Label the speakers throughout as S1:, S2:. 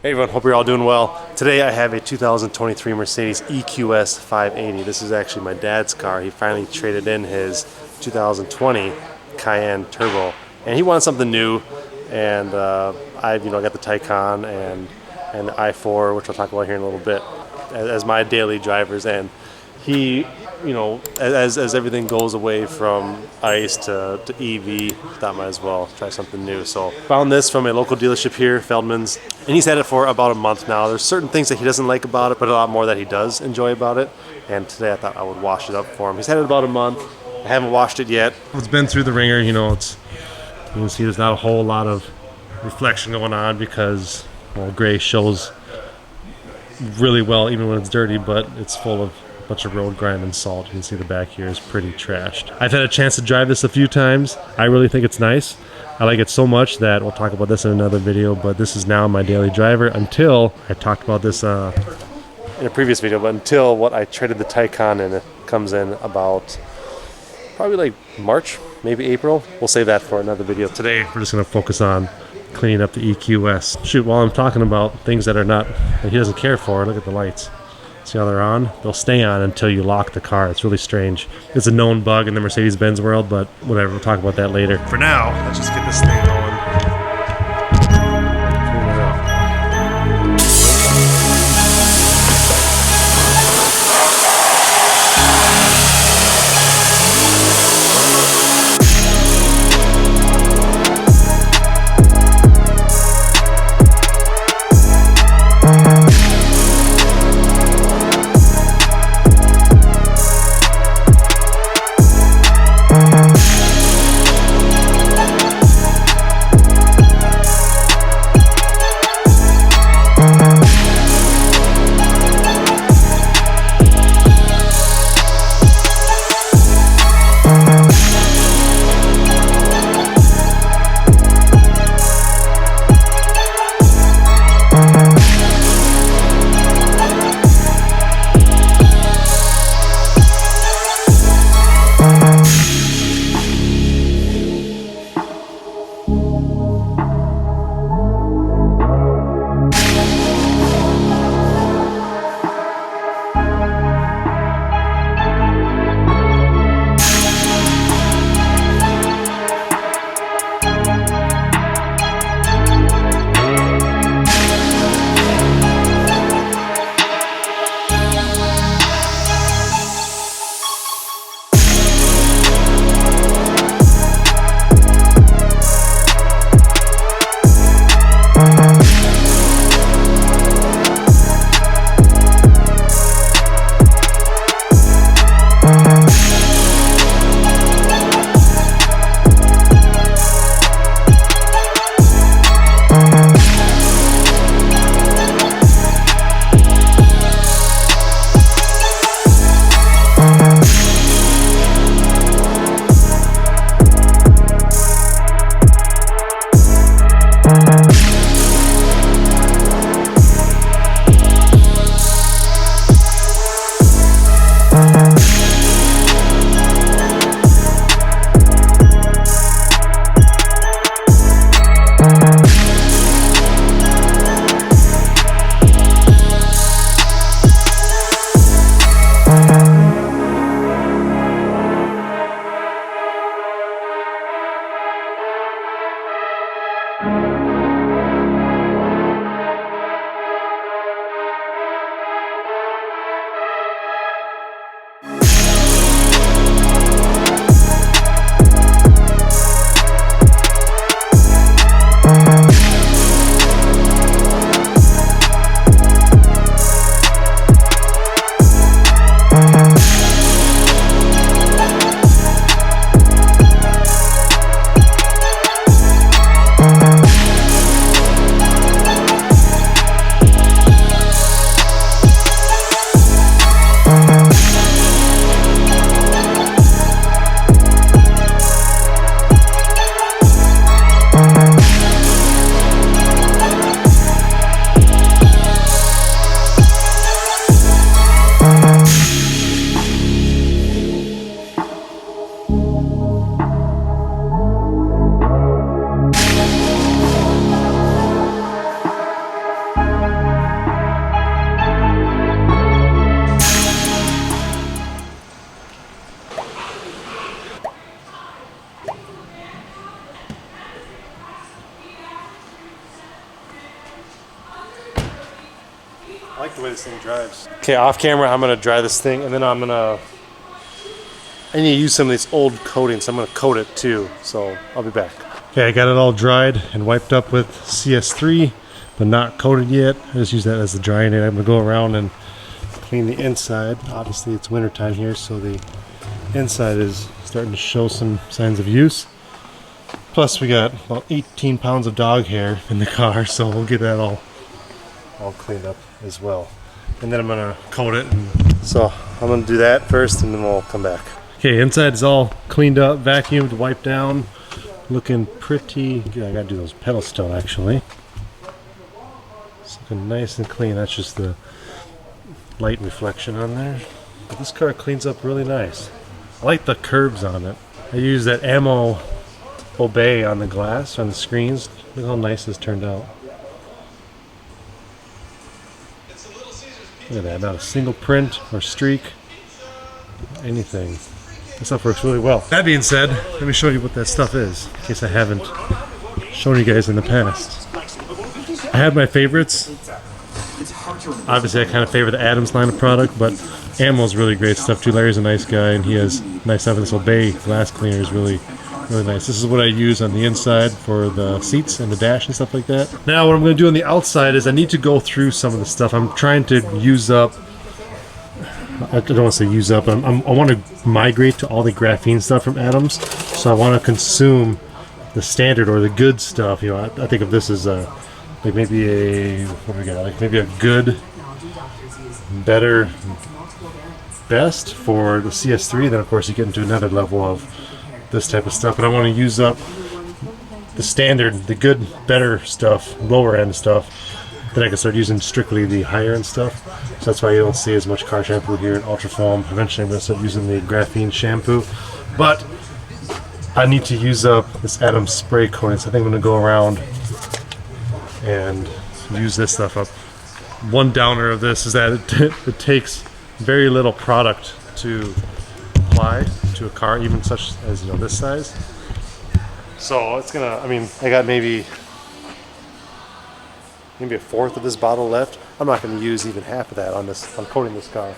S1: Hey everyone, hope you're all doing well. Today I have a 2023 Mercedes EQS 580. This is actually my dad's car. He finally traded in his 2020 Cayenne Turbo, and he wanted something new. And I got the Taycan and the i4, which I'll talk about here in a little bit, as my daily drivers. And he, as everything goes away from ICE to EV, thought might as well try something new. So found this from a local dealership here, Feldman's, and he's had it for about a month now. There's certain things that he doesn't like about it, but a lot more that he does enjoy about it. And today I thought I would wash it up for him. He's had it about a month. I haven't washed it yet. It's been through the ringer. You can see there's not a whole lot of reflection going on because gray shows really well even when it's dirty, but it's full of bunch of road grime and salt. You can see the back here is pretty trashed. I've had a chance to drive this a few times. I really think it's nice. I like it so much that we'll talk about this in another video, but this is now my daily driver until I talked about this in a previous video, but until what I traded the Taycan in. It comes in about probably like March, maybe April. We'll save that for another video. Today we're just going to focus on cleaning up the EQS. Shoot, while I'm talking about things that he doesn't care for, look at the lights. See how they're on? They'll stay on until you lock the car. It's really strange. It's a known bug in the Mercedes-Benz world, but whatever, we'll talk about that later. For now, let's just get this thing going. Clean it up. I like the way this thing drives. Okay, off camera, I'm gonna dry this thing, and then I need to use some of these old coatings, so I'm gonna coat it too, so I'll be back. Okay, I got it all dried and wiped up with CS3, but not coated yet. I just use that as the drying aid. I'm gonna go around and clean the inside. Obviously it's winter time here, so the inside is starting to show some signs of use. Plus we got about 18 pounds of dog hair in the car, so we'll get that all cleaned up as well. And then I'm gonna coat it. So I'm gonna do that first and then we'll come back. Okay, inside is all cleaned up, vacuumed, wiped down. Looking pretty good. I gotta do those pedals still actually. It's looking nice and clean. That's just the light reflection on there. But this car cleans up really nice. I like the curves on it. I use that ammo obey on the glass, on the screens. Look how nice this turned out. Look at that, not a single print or streak, anything. This stuff works really well. That being said, let me show you what that stuff is, in case I haven't shown you guys in the past. I have my favorites. Obviously I kind of favor the Adams line of product, but Ammo's really great stuff too. Larry's a nice guy and he has nice stuff. This Obey glass cleaner is really nice. This is what I use on the inside for the seats and the dash and stuff like that. Now what I'm going to do on the outside is I need to go through some of the stuff. I'm trying to use up, I don't want to say use up, I want to migrate to all the graphene stuff from Adams. So I want to consume the standard or the good stuff. You know, I think of this as like maybe a, what do we got, like maybe a good, better, best for the CS3. Then of course you get into another level of this type of stuff, but I want to use up the standard, the good, better stuff, lower end stuff. Then I can start using strictly the higher end stuff. So that's why you don't see as much car shampoo here in Ultra Foam. Eventually I'm going to start using the graphene shampoo, but I need to use up this Adams spray coating. So I think I'm going to go around and use this stuff up. One downer of this is that it takes very little product to apply to a car, even such as, you know, this size. So it's gonna, I mean, I got maybe a fourth of this bottle left. I'm not going to use even half of that on coating this car,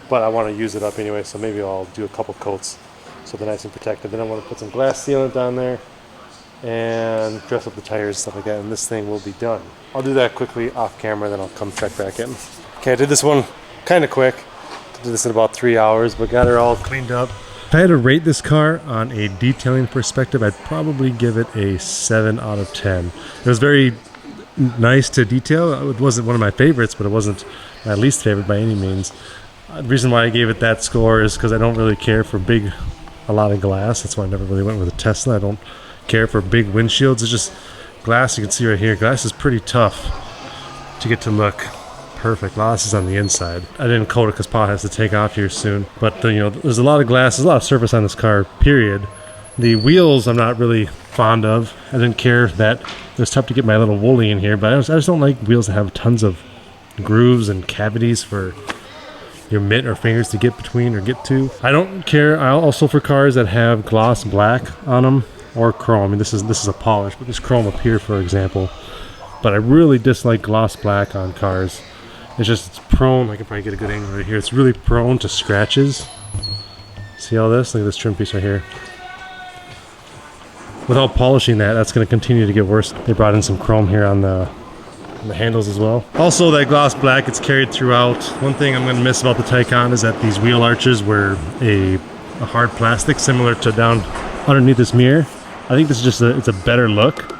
S1: but I want to use it up anyway, so maybe I'll do a couple coats so they're nice and protected. Then I want to put some glass sealant on there and dress up the tires and stuff like that, and this thing will be done. I'll do that quickly off camera, then I'll come check back in. Okay, I did this one kind of quick. Did this in about 3 hours, but got her all cleaned up. If I had to rate this car on a detailing perspective, I'd probably give it a 7 out of 10. It was very nice to detail. It wasn't one of my favorites, but it wasn't my least favorite by any means. The reason why I gave it that score is because I don't really care for a lot of glass. That's why I never really went with a Tesla. I don't care for big windshields. It's just glass. You can see right here, glass is pretty tough to get to look perfect. A lot of this is on the inside. I didn't coat it because Pa has to take off here soon, but you know, there's a lot of glass, there's a lot of surface on this car, period. The wheels I'm not really fond of. I didn't care that it was tough to get my little woolly in here, but I just don't like wheels that have tons of grooves and cavities for your mitt or fingers to get between or get to. I don't care also for cars that have gloss black on them or chrome. I mean, this is a polish, but there's chrome up here, for example. But I really dislike gloss black on cars. It's prone, I can probably get a good angle right here. It's really prone to scratches. See all this? Look at this trim piece right here. Without polishing that's going to continue to get worse. They brought in some chrome here on the handles as well. Also, that gloss black, it's carried throughout. One thing I'm going to miss about the Taycan is that these wheel arches were a hard plastic, similar to down underneath this mirror. I think this is just it's a better look,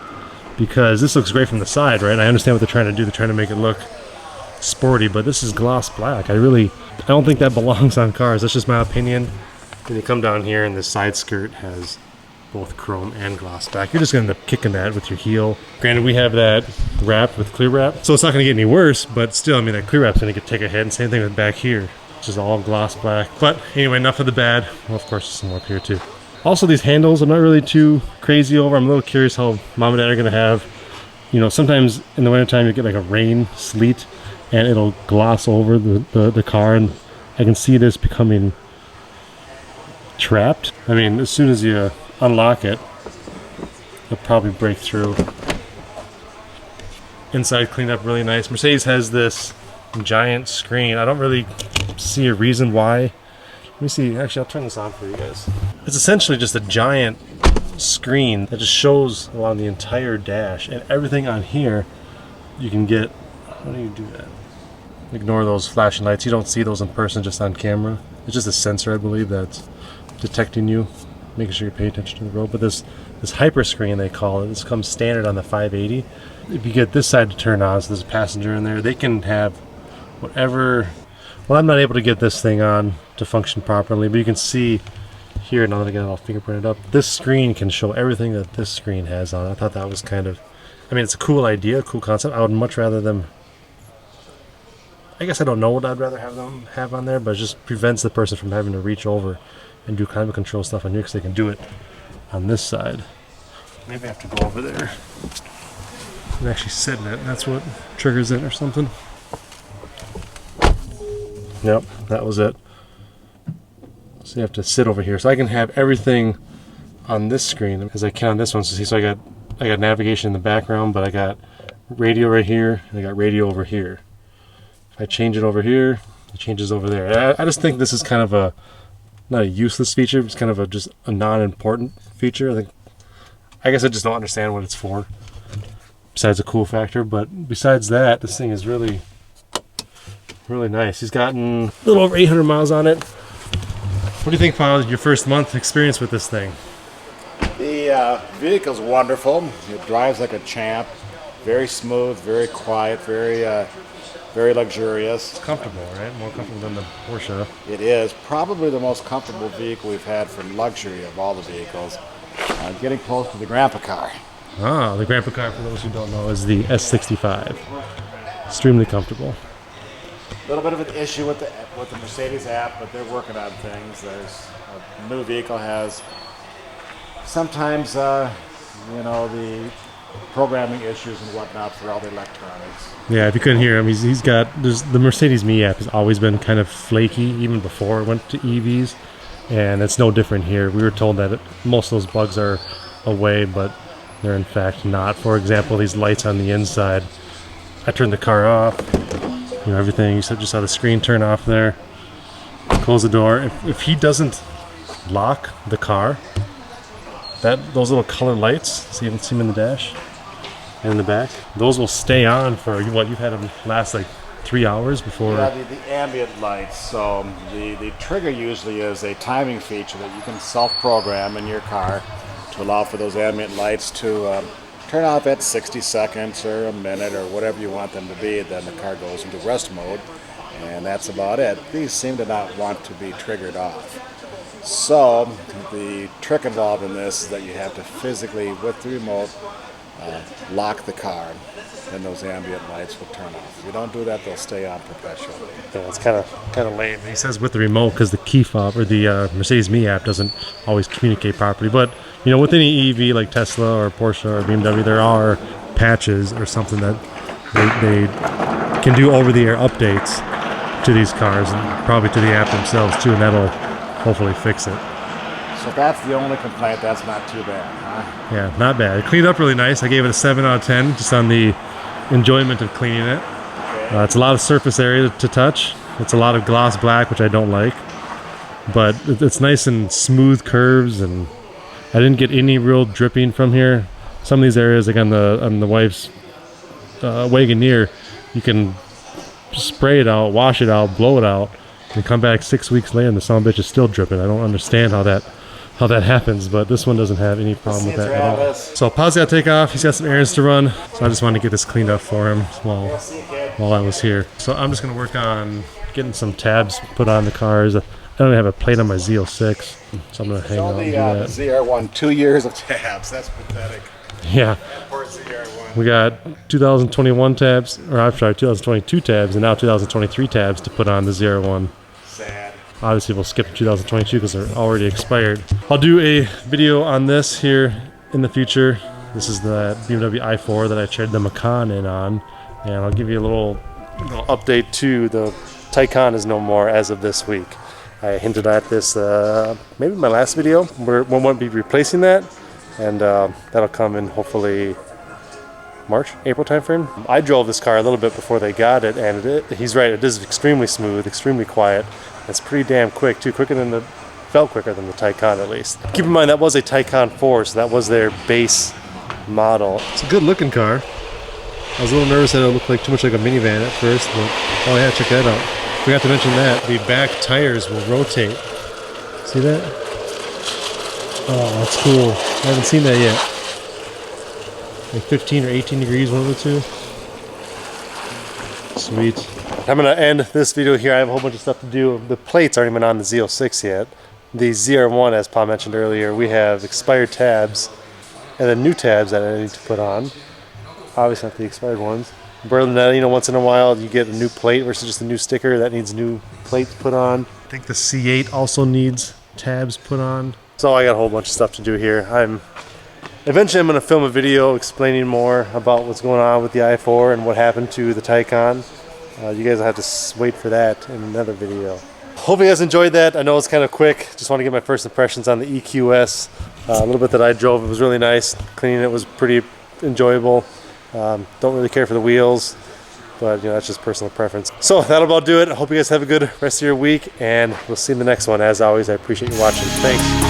S1: because this looks great from the side, right? I understand what they're trying to do. They're trying to make it look sporty, but this is gloss black. I don't think that belongs on cars. That's just my opinion. Then you come down here and the side skirt has both chrome and gloss black. You're just going to end up kicking that with your heel. Granted, we have that wrapped with clear wrap, so it's not going to get any worse, but still, I mean, that clear wrap's going to take a hit, and same thing with back here, which is all gloss black. But anyway, enough of the bad. Well, of course, there's some more up here too. Also, these handles, I'm not really too crazy over. I'm a little curious how Mom and Dad are going to have, you know, sometimes in the wintertime you get like a rain, sleet, and it'll gloss over the car, and I can see this becoming trapped. I mean, as soon as you unlock it, it'll probably break through. Inside cleaned up really nice. Mercedes has this giant screen. I don't really see a reason why. Let me see. Actually, I'll turn this on for you guys. It's essentially just a giant screen that just shows along the entire dash, and everything on here you can get. How do you do that? Ignore those flashing lights. You don't see those in person, just on camera. It's just a sensor, I believe, that's detecting you, making sure you're paying attention to the road. But this hyper screen, they call it, this comes standard on the 580. If you get this side to turn on, so there's a passenger in there, they can have whatever. Well, I'm not able to get this thing on to function properly, but you can see here, now that I got it all fingerprinted up, this screen can show everything that this screen has on. I thought that was kind of, I mean, it's a cool idea, cool concept. I would much rather them, I guess I don't know what I'd rather have them have on there, but it just prevents the person from having to reach over and do climate control stuff on here, because they can do it on this side. Maybe I have to go over there and actually sit in it. That's what triggers it or something. Yep, that was it. So you have to sit over here. So I can have everything on this screen as I can on this one. So I got navigation in the background, but I got radio right here, and I got radio over here. If I change it over here, it changes over there. I just think this is kind of a, not a useless feature, it's kind of just a non-important feature. I guess I just don't understand what it's for, besides a cool factor. But besides that, this thing is really nice. He's gotten a little over 800 miles on it. What do you think, Paul, your first month experience with this thing?
S2: The vehicle's wonderful. It drives like a champ. Very smooth, very quiet, very luxurious.
S1: It's comfortable, right? More comfortable than the Porsche.
S2: It is probably the most comfortable vehicle we've had for luxury of all the vehicles. Getting close to the grandpa car.
S1: Ah, the grandpa car, for those who don't know, is the S65. Extremely comfortable.
S2: A little bit of an issue with the Mercedes app, but they're working on things. There's a new vehicle has sometimes the programming issues and whatnot for all the electronics.
S1: Yeah, if you couldn't hear him, he's got the Mercedes Me app has always been kind of flaky, even before it went to EVs, and it's no different here. We were told that most of those bugs are away, but they're in fact not. For example, these lights on the inside. I turned the car off. You know, everything. You just saw the screen turn off there. Close the door. If he doesn't lock the car, those little color lights, see them in the dash and in the back, those will stay on for what you've had them last like 3 hours before.
S2: Yeah, the ambient lights. So the trigger usually is a timing feature that you can self-program in your car to allow for those ambient lights to turn off at 60 seconds or a minute or whatever you want them to be. Then the car goes into rest mode, and that's about it. These seem to not want to be triggered off. So the trick involved in this is that you have to physically, with the remote, lock the car, and those ambient lights will turn off. If you don't do that, they'll stay on perpetually.
S1: Yeah, it's kind of lame. He says with the remote because the key fob or the Mercedes Me app doesn't always communicate properly. But you know, with any EV like Tesla or Porsche or BMW, there are patches or something that they can do over-the-air updates to these cars, and probably to the app themselves too, and that'll hopefully fix it.
S2: So that's the only complaint. That's not too bad, huh?
S1: Yeah, not bad. It cleaned up really nice. I gave it a 7 out of 10 just on the enjoyment of cleaning it. It's a lot of surface area to touch. It's a lot of gloss black, which I don't like. But it's nice and smooth curves, and I didn't get any real dripping from here. Some of these areas, like on the wife's Wagoneer, you can spray it out, wash it out, blow it out, and come back 6 weeks later and the son of a bitch is still dripping. I don't understand how that happens, but this one doesn't have any problem with that at all. So Paul's got to take off. He's got some errands to run, so I just wanted to get this cleaned up for him while I was here. So I'm just going to work on getting some tabs put on the cars. I don't even have a plate on my Z06, so I'm going to hang out and do that.
S2: ZR1, 2 years of tabs. That's pathetic.
S1: Yeah.
S2: Poor ZR1.
S1: We got 2021 tabs, or I'm sorry, 2022 tabs, and now 2023 tabs to put on the ZR1.
S2: Sad.
S1: Obviously, we'll skip to 2022 because they're already expired. I'll do a video on this here in the future. This is the BMW i4 that I traded the Macan in on, and I'll give you a little update too. The Taycan is no more as of this week. I hinted at this maybe in my last video. We won't be replacing that, and that'll come in hopefully March, April timeframe. I drove this car a little bit before they got it, and he's right, it is extremely smooth, extremely quiet. It's pretty damn quick too, felt quicker than the Taycan at least. Keep in mind that was a Taycan 4, so that was their base model. It's a good looking car. I was a little nervous that it looked like too much like a minivan at first, but oh yeah, check that out. Forgot to mention that the back tires will rotate. See that? Oh, that's cool. I haven't seen that yet. Like 15 or 18 degrees, one of the two. Sweet. I'm gonna end this video here. I have a whole bunch of stuff to do. The plates aren't even on the Z06 yet. The ZR1, as Paul mentioned earlier, we have expired tabs and then new tabs that I need to put on. Obviously not the expired ones. But you know, once in a while you get a new plate versus just a new sticker that needs new plates put on. I think the C8 also needs tabs put on. So I got a whole bunch of stuff to do here. Eventually I'm going to film a video explaining more about what's going on with the i4 and what happened to the Taycan. You guys will have to wait for that in another video. Hope you guys enjoyed that. I know it's kind of quick. Just want to get my first impressions on the EQS. A little bit that I drove, it was really nice. Cleaning it was pretty enjoyable. Don't really care for the wheels, but you know, that's just personal preference. So that'll about do it. I hope you guys have a good rest of your week, and we'll see you in the next one. As always, I appreciate you watching. Thanks.